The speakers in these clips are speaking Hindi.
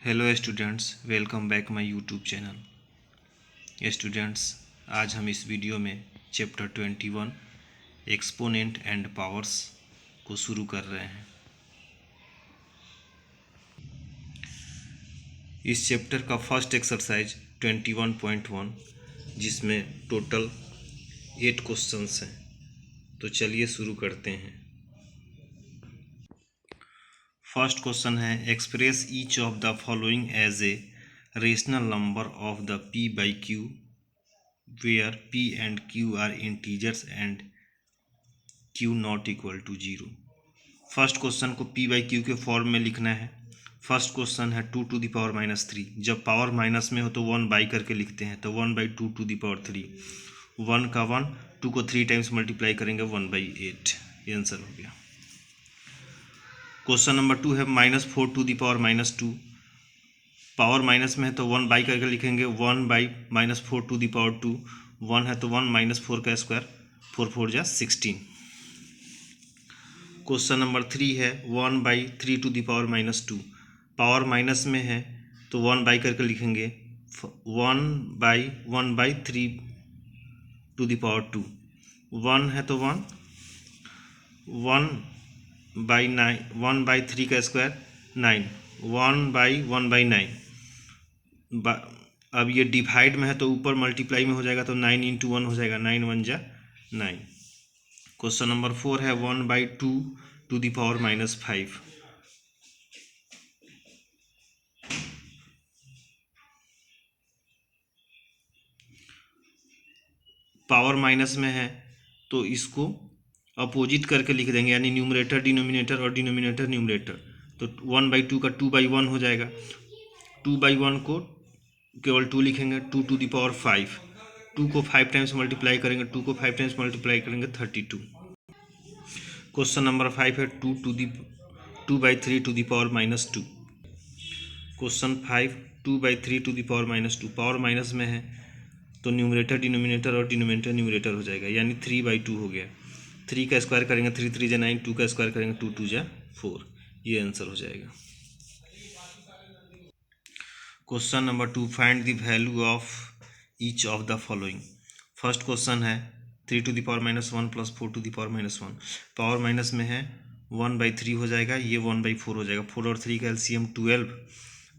Hello students, welcome back my YouTube channel. Students, आज हम इस वीडियो में चैप्टर 21 एक्सपोनेंट एंड पावर्स को शुरू कर रहे हैं। इस चैप्टर का फर्स्ट एक्सरसाइज 21.1 जिसमें टोटल 8 क्वेश्चंस हैं। तो चलिए शुरू करते हैं। फर्स्ट क्वेश्चन है, express each of the following as a rational number of the p by q where p and q are integers and q not equal to 0। First question को p by q के फॉर्म में लिखना है। फर्स्ट क्वेश्चन है 2 to the power -3। जब पावर माइनस में हो तो 1 बाई करके लिखते हैं, तो 1/2 to the power 3। 1 का 1, 2 को 3 टाइम्स मल्टीप्लाई करेंगे 1/8। ये आंसर हो गया। क्वेश्चन नंबर 2 है -4 to the power -2। Power minus में है तो 1 बाई करके लिखेंगे 1/-4 to the power 2। 1 है तो 1 -4 का स्क्वायर, 4 4 जा 16। क्वेश्चन नंबर 3 है 1/3 to the power -2। Power minus में है तो 1 बाई करके लिखेंगे 1/3 to the power 2। 1 है तो 1, 1/3 का स्क्वायर 9, 1/1/9। अब ये डिवाइड में है तो ऊपर मल्टीप्लाई में हो जाएगा तो 9 × 1 हो जाएगा, 9 1 जा 9। क्वेश्चन नंबर 4 है 1/2 to the power -5। Power minus में है तो इसको अपोजिट करके लिख देंगे, यानी न्यूमरेटर डिनोमिनेटर और डिनोमिनेटर न्यूमरेटर। तो 1/2 का 2/1 हो जाएगा। 2/1 को केवल 2 लिखेंगे, 2 to the power 5। 2 को 5 टाइम्स मल्टीप्लाई करेंगे, 2 को 5 टाइम्स मल्टीप्लाई करेंगे 32। क्वेश्चन नंबर 5 है 2/3 to the power -2। Question 5 2/3 to the power -2। Power minus में है तो न्यूमरेटर डिनोमिनेटर और डिनोमिनेटर न्यूमरेटर हो जाएगा, यानी 3/2 हो गया। 3 का स्क्वायर करेंगे 3 3 जा 9, 2 का स्क्वायर करेंगे 2 2 जा 4। ये आंसर हो जाएगा। Question number 2, find the value of each of the following. First question है 3 to the power -1 + 4 to the power -1। Power minus में है 1/3 हो जाएगा, ये 1/4 हो जाएगा। 4 और 3 का एलसीएम 12,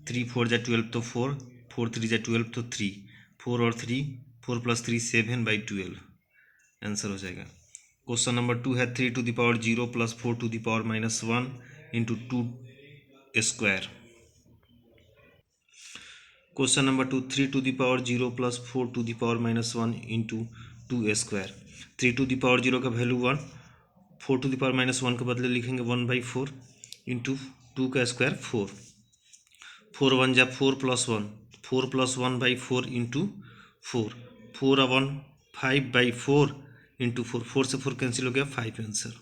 3 4 जा 12 तो 4, 4 3 जा 12 तो 3, 4 और 3, 4 + 3 7/12 आंसर हो जाएगा। क्वेश्चन नंबर 2 है 3 to the power 0 + 4 to the power -1 × 2 square. Question number 2 3 to the power 0 + 4 to the power -1 × 2 square. 3 to the power 0 का वैल्यू 1, 4 to the power -1 के बदले लिखेंगे 1/4 × 2 का स्क्वायर 4। 4 1 जा 4 + 1, 4 + 1/4 × 4, 4 1 5/4 × 4, 4 से 4 कैंसिल हो गया, 5 आंसर।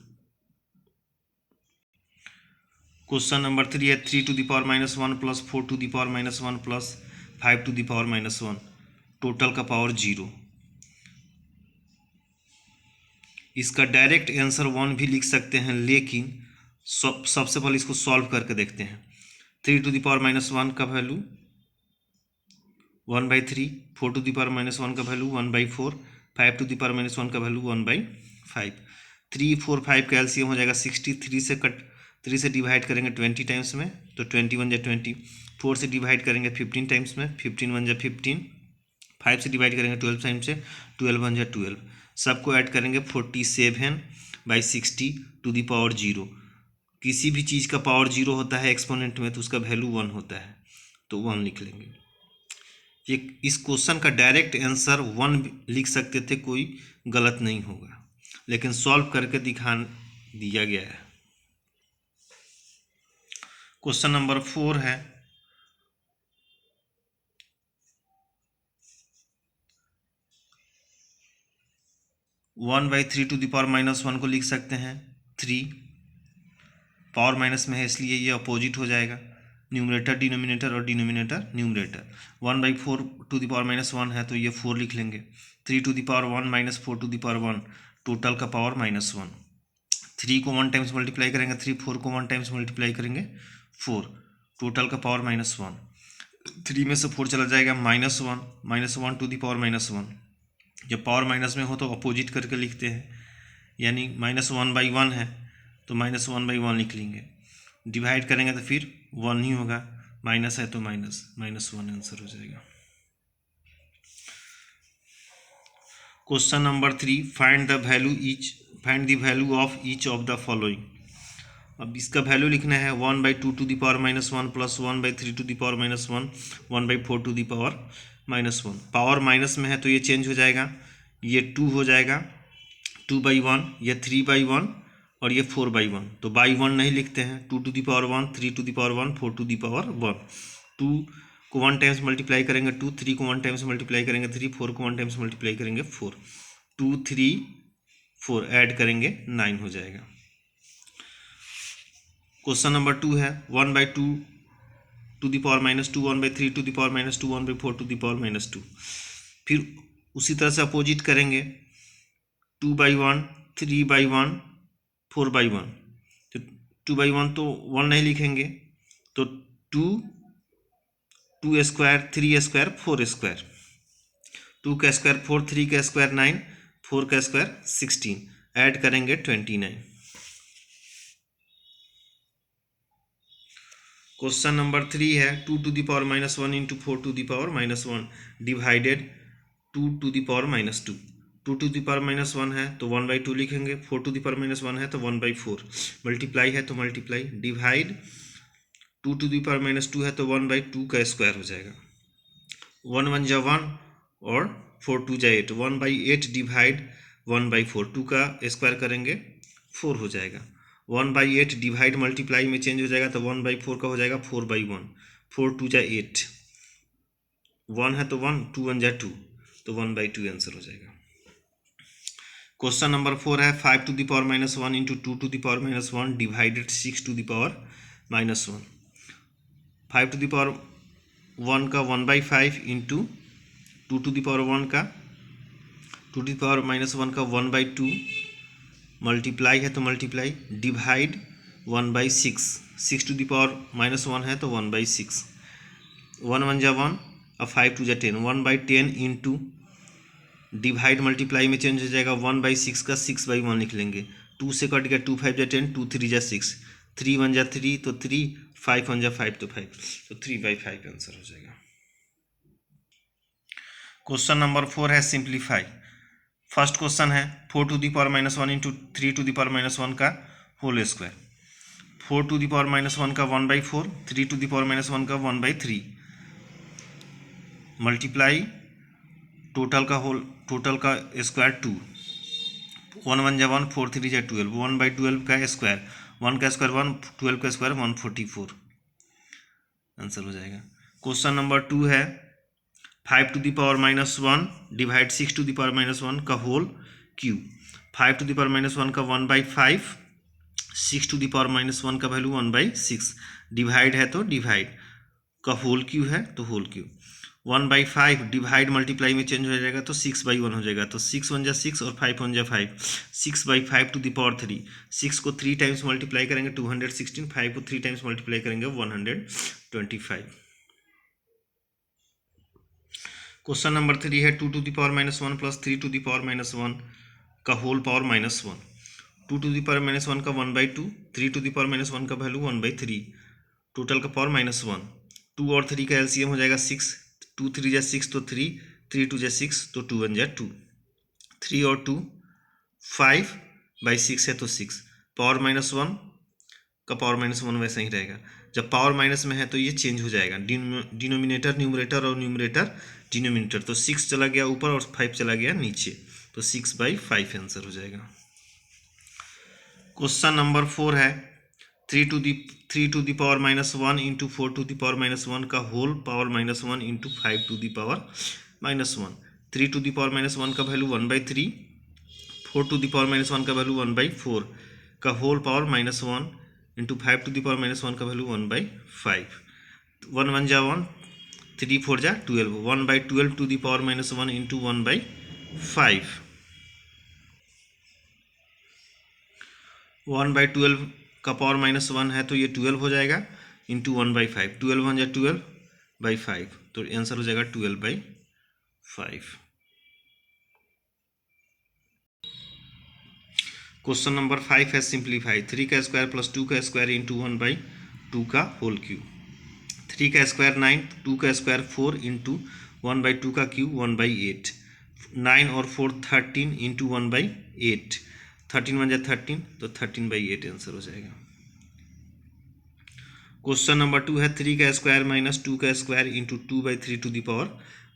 क्वेश्चन नंबर 3 है 3 to the power -1 + 4 to the power -1 + 5 to the power -1, total का पावर 0। इसका डायरेक्ट आंसर 1 भी लिख सकते हैं, लेकिन सबसे पहले इसको सॉल्व करके देखते हैं। 3 to the power -1 का वैल्यू 1/3, 4 to the power -1 का वैल्यू 1/4, 5 to the power -1 का वैल्यू 1/5। 3 4 5 का एलसीएम हो जाएगा 60। 3 से डिवाइड करेंगे 20 टाइम्स में तो 21 जा 20। 4 से डिवाइड करेंगे 15 टाइम्स में, 15 1 जा 15। 5 से डिवाइड करेंगे 12 टाइम्स से, 12 1 जा 12। सबको ऐड करेंगे 47/60 to the power 0। किसी भी चीज़ का पावर 0 होता है एक्सपोनेंट में तो उसका वैल्यू 1 होता है, तो 1 लिख लेंगे। ये इस क्वेश्चन का डायरेक्ट आंसर 1 लिख सकते थे, कोई गलत नहीं होगा, लेकिन सॉल्व करके दिखा दिया गया है। क्वेश्चन नंबर 4 है 1/3 to the power -1 को लिख सकते हैं 3। पावर माइनस में है इसलिए ये अपोजिट हो जाएगा, न्यूमरेटर डिनोमिनेटर और denominator numerator. 1/4 to the power -1 है तो ये 4 लिख लेंगे। 3 to the power 1 - 4 to the power 1, total का पावर -1। 3 को 1 टाइम्स मल्टीप्लाई करेंगे 3, 4 को 1 टाइम्स मल्टीप्लाई करेंगे 4, टोटल का पावर -1, 3 में से 4 चला जाएगा -1, -1 टू दी पावर -1। जब पावर माइनस में हो तो अपोजिट करके लिखते हैं, यानी -1/1 है तो -1/1 लिख लेंगे। डिवाइड करेंगे तो फिर 1 ही होगा, माइनस है तो -1 आंसर हो जाएगा। Question number 3, find the value of each of the following. अब इसका वैल्यू लिखना है 1/2 to the power -1 plus 1/3 to the power -1, 1/4 to the power -1। Power minus में है तो ये चेंज हो जाएगा, ये 2 हो जाएगा 2/1, ये 3/1 और ये 4/1। तो बाई 1 नहीं लिखते हैं, 2 to the power 1, 3 to the power 1, 4 to the power 1। 2 को 1 टाइम्स मल्टीप्लाई करेंगे 2, 3 को 1 टाइम्स मल्टीप्लाई करेंगे 3, 4 को 1 टाइम्स मल्टीप्लाई करेंगे 4, 2 3 4 ऐड करेंगे 9 हो जाएगा। क्वेश्चन नंबर 2 है 1/2 to the power -2, 1/3 to the power -2, 1/4 to the power -2। फिर उसी तरह से अपोजिट करेंगे 2/1, 3/1, 4/1। तो 2/1 तो 1 नहीं लिखेंगे, तो 2 स्क्वायर, 3 स्क्वायर, 4 स्क्वायर, 2 का स्क्वायर 4, 3 का स्क्वायर 9, 4 का स्क्वायर 16, ऐड करेंगे 29। क्वेश्चन नंबर 3 है 2 to the power -1 into 4 to the power -1 divided 2 to the power -2। 2 to the power -1 है तो 1/2 लिखेंगे, 4 टू दी पावर -1 है तो 1/4, मल्टीप्लाई है तो multiply, divide 2 to the power -2 है तो 1/2 का स्क्वायर हो जाएगा, 1 1 जा 1 और 4 2 जा 8, 1/8 डिवाइड 1/4, 2 का स्क्वायर करेंगे 4 हो जाएगा, 1/8 डिवाइड मल्टीप्लाई में चेंज हो जाएगा तो 1/4 का हो जाएगा 4/1, 4 2 जा 8, 1 है तो 1, 2 1 जा 2, तो 1/2 आंसर हो जाएगा। क्वेश्चन नंबर 4 है 5 to the power -1 into 2 to the power -1 divided 6 to the power -1। 5 to the power 1 का 1/5 इंटू 2 टू दी पावर 1 का 2 टू दी पावर -1 का 1/2, मल्टीप्लाई है तो multiply, divide 1/6, 6 to the power -1 है तो 1/6, 1 1 जा 1 और 5 2 जा 10, 1/10 इंटू डिवाइड मल्टीप्लाई में चेंज हो जाएगा 1/6 का 6/1 लिख लेंगे, 2 से कट गया 2 5 जा 10, 2 3 जा 6, 3 1 जा 3 तो 3, 5 1 जा 5 तो 5, तो 3/5 आंसर हो जाएगा। क्वेश्चन नंबर 4 है सिंप्लीफाई। फर्स्ट क्वेश्चन है 4 to the power -1 into 3 to the power -1 का whole square, 4 to the power -1 का 1/4, 3 टू दी पावर -1 का 1/3, मल्टीप्लाई टोटल का स्क्वायर 2, 1 1 जा 1, 4 3 जा 12, 1/12 का स्क्वायर, 1 का स्क्वायर 1, 12 का स्क्वायर 144 आंसर हो जाएगा। क्वेश्चन नंबर 2 है 5 to the power -1 divide 6 to the power -1 का whole cube, 5 to the power -1 का 1/5, 6 टू दी पावर -1 का वैल्यू 1/6, डिवाइड है तो डिवाइड, का होल क्यूब है तो होल क्यूब, 1/5 डिवाइड मल्टीप्लाई में चेंज हो जाएगा तो 6/1 हो जाएगा, तो 6 1 जा 6 और 5 1 जा 5, 6/5 टू दी पावर 3, 6 को 3 टाइम्स मल्टीप्लाई करेंगे 216, 5 को 3 टाइम्स मल्टीप्लाई करेंगे 125। क्वेश्चन नंबर 3 है 2 to the power -1 plus 3 to the power -1 का whole power -1, 2 to the power -1 का 1/2, 3 टू दी पावर -1 का वैल्यू 1/3, टोटल का पावर -1, 2 और 3 का एलसीएम हो जाएगा 6, 2 3 जा 6 तो 3, 3 2 जा 6 तो 2 1 जा 2, 3 और 2 5/6 है तो 6, पावर -1 का पावर -1 वैसा ही रहेगा, जब पावर माइनस में है तो ये चेंज हो जाएगा, डिनोमिनेटर न्यूमरेटर और न्यूमरेटर डिनोमिनेटर, तो 6 चला गया ऊपर और 5 चला गया नीचे, तो 6/5 आंसर हो जाएगा। क्वेश्चन नंबर 4 है 3 to the power -1 into 4 to the power -1 का whole power -1 into 5 to the power -1, 3 to the power -1 का वैल्यू 1/3, 4 टू दी पावर -1 का वैल्यू 1/4 का whole power -1 into 5 to the power -1 का वैल्यू 1/5, 1 1 जा 1, 3 4 जा 12, 1/12 टू दी पावर -1 इंटू 1/5, 1/12 का पावर -1 है तो ये 12 हो जाएगा, इंटू 1/5, 12 × 12/5, तो आंसर हो जाएगा 12/5। क्वेश्चन नंबर 5 है सिंप्लीफाई 3 का स्क्वायर प्लस 2 का स्क्वायर इंटू 1/2 का होल क्यूब। 3 का स्क्वायर 9, 2 का स्क्वायर 4 इंटू 1/2 का क्यूब 1/8, 9 और 4 13 इंटू 1/8, 13 × 13 तो 13/8 आंसर हो जाएगा। क्वेश्चन नंबर 2 है 3 का स्क्वायर माइनस 2 का square into 2/3 to the power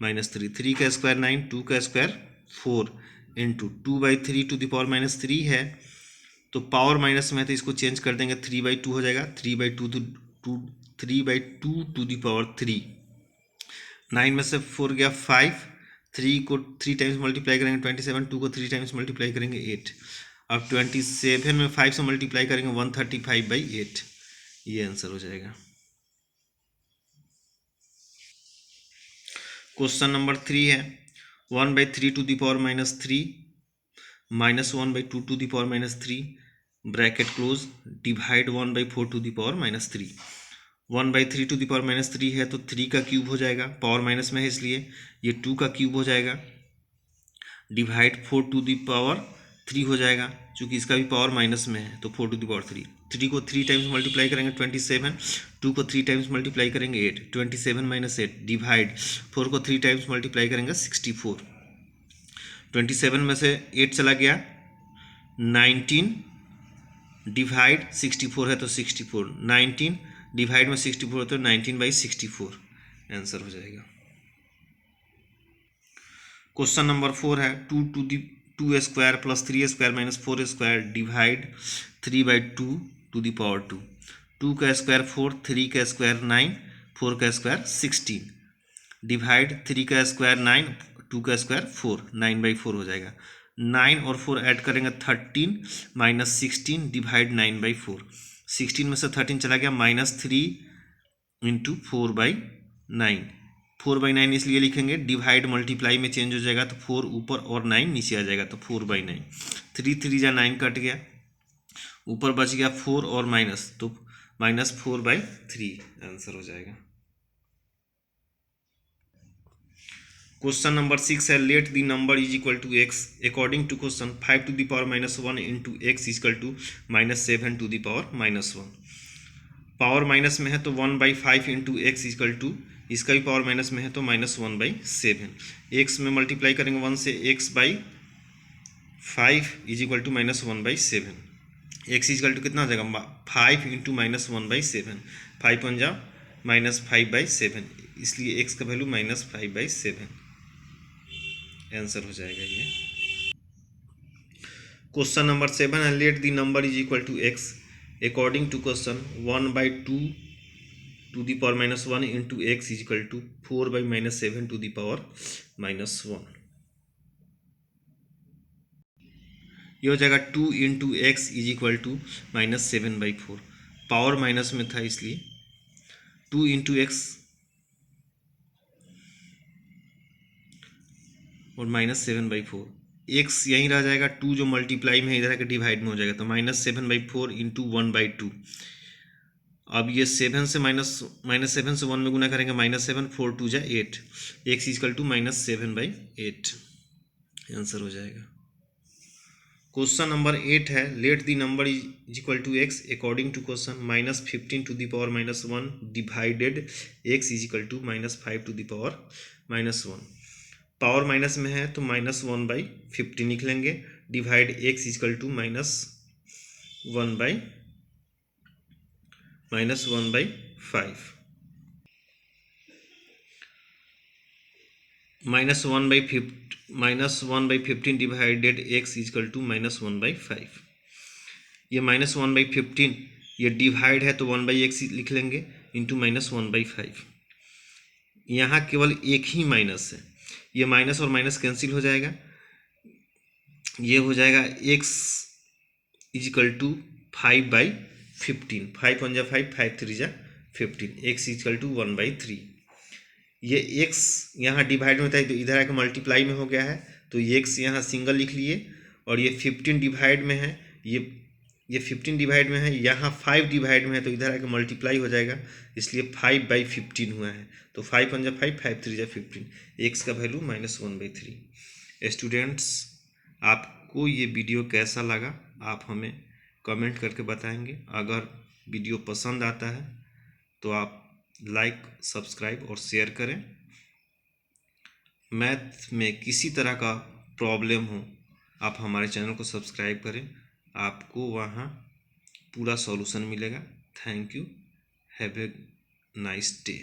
-3, 3 का स्क्वायर 9, 2 का square 4 into 2/3 to the power -3 है, तो पावर माइनस में है तो इसको चेंज कर देंगे, 3/2 हो जाएगा, 3/2 टू द पावर 3, 9 में से 4 गया 5, 3 को 3 टाइम्स मल्टीप्लाई करेंगे 27, 2 को 3 टाइम्स मल्टीप्लाई करेंगे 8, अब 27 में 5 से मल्टीप्लाई करेंगे 135/8, ये आंसर हो जाएगा। क्वेश्चन नंबर 3 है 1/3 to the power -3 minus 1/2 to the power -3 bracket close divide 1/4 to the power -3। 1/3 to the power -3 है तो 3 का क्यूब हो जाएगा, पावर माइनस में है इसलिए ये 2 का क्यूब हो जाएगा, डिवाइड 4 टू द पावर 3 हो जाएगा, चूँकि इसका भी पावर माइनस में है तो 4 टू द पावर 3, 3 को 3 टाइम्स मल्टीप्लाई करेंगे 27, 2 को 3 टाइम्स मल्टीप्लाई करेंगे 8, 27 - 8 डिवाइड 4 को 3 टाइम्स मल्टीप्लाई करेंगे 64, 27 में से 8 चला गया, 19 डिवाइड 64 है तो 64, 19 डिवाइड में 64 तो 19/64 आंसर हो जाएगा। क्वेश्चन नंबर 4 है 2 square plus 3 square minus 4 square divide 3/2 to the power 2, 2 का स्क्वायर 4, 3 का स्क्वायर 9, 4 का स्क्वायर 16 डिवाइड 3 का स्क्वायर 9, 2 का स्क्वायर 4, 9/4 हो जाएगा, 9 और 4 ऐड करेंगे 13 माइनस 16 डिवाइड 9/4, 16 में से 13 चला गया -3 इंटू 4/9, 4/9 इसलिए लिखेंगे, डिवाइड मल्टीप्लाई में चेंज हो जाएगा तो 4 ऊपर और 9 नीचे आ जाएगा, तो 4/9, 3 3 जा 9 कट गया, ऊपर बच गया 4 और माइनस, तो -4/3 आंसर हो जाएगा। क्वेश्चन नंबर 6 है let the number is equal to x according to question 5 to the power -1 into x is equal to -7 to the power -1। Power minus में है तो 1/5 इंटू एक्स इजकल टू, इसका भी पावर माइनस में है तो -1/7, एक्स में मल्टीप्लाई करेंगे 1 से, x/5 is equal to -1/7, x is equal to कितना हो जाएगा 5 इंटू -1/7, 5 × -5/7, इसलिए एक्स का वैल्यू -5/7 आंसर हो जाएगा ये। क्वेश्चन नंबर 7 है let the number is equal to x according to question 1/2 to the power -1 into x is equal to 4/-7 to the power -1, ये हो जाएगा 2 into x is equal to -7/4, power minus में था इसलिए 2 इंटू एक्स और -7/4, एक्स यहीं रह जाएगा, 2 जो मल्टीप्लाई में इधर आके डिवाइड में हो जाएगा तो -7/4 इंटू 1/2, अब ये 7 से -7 से 1 में गुना करेंगे -7, 4 2 जा 8, एक्स इजकल टू -7/8 आंसर हो जाएगा। क्वेश्चन नंबर 8 है let the number is equal to x according to question -15 to the power -1 divided x is equal to -5 to the power -1, power minus में है तो -1/15 लिख लेंगे, divide x is equal to -1/5, -1/15 divided x is equal to -1/5, ये -1/15 ये डिवाइड है तो 1/x लिख लेंगे इंटू -1/5, यहाँ केवल एक ही माइनस है, ये माइनस और माइनस कैंसिल हो जाएगा, ये हो जाएगा x इजकल टू 5/15, 5 × 5, 5 3 जा 15, x इजकल टू 1/3, ये x यहाँ डिवाइड में होता है तो इधर आकर मल्टीप्लाई में हो गया है तो ये x यहाँ सिंगल लिख लिए, और ये 15 डिवाइड में है, ये 15 डिवाइड में है, यहाँ 5 डिवाइड में है, तो इधर आके मल्टीप्लाई हो जाएगा, इसलिए 5/15 हुआ है। तो 5 1 जा 5, 5 3 जा 15, एक्स का वैल्यू -1/3। स्टूडेंट्स, आपको ये वीडियो कैसा लगा आप हमें कमेंट करके बताएंगे। अगर वीडियो पसंद आता है तो आप लाइक, सब्सक्राइब और शेयर करें। मैथ में किसी तरह का प्रॉब्लम हो, आप हमारे चैनल को सब्सक्राइब करें, आपको वहाँ पूरा सॉल्यूशन मिलेगा। Thank you, have a nice day.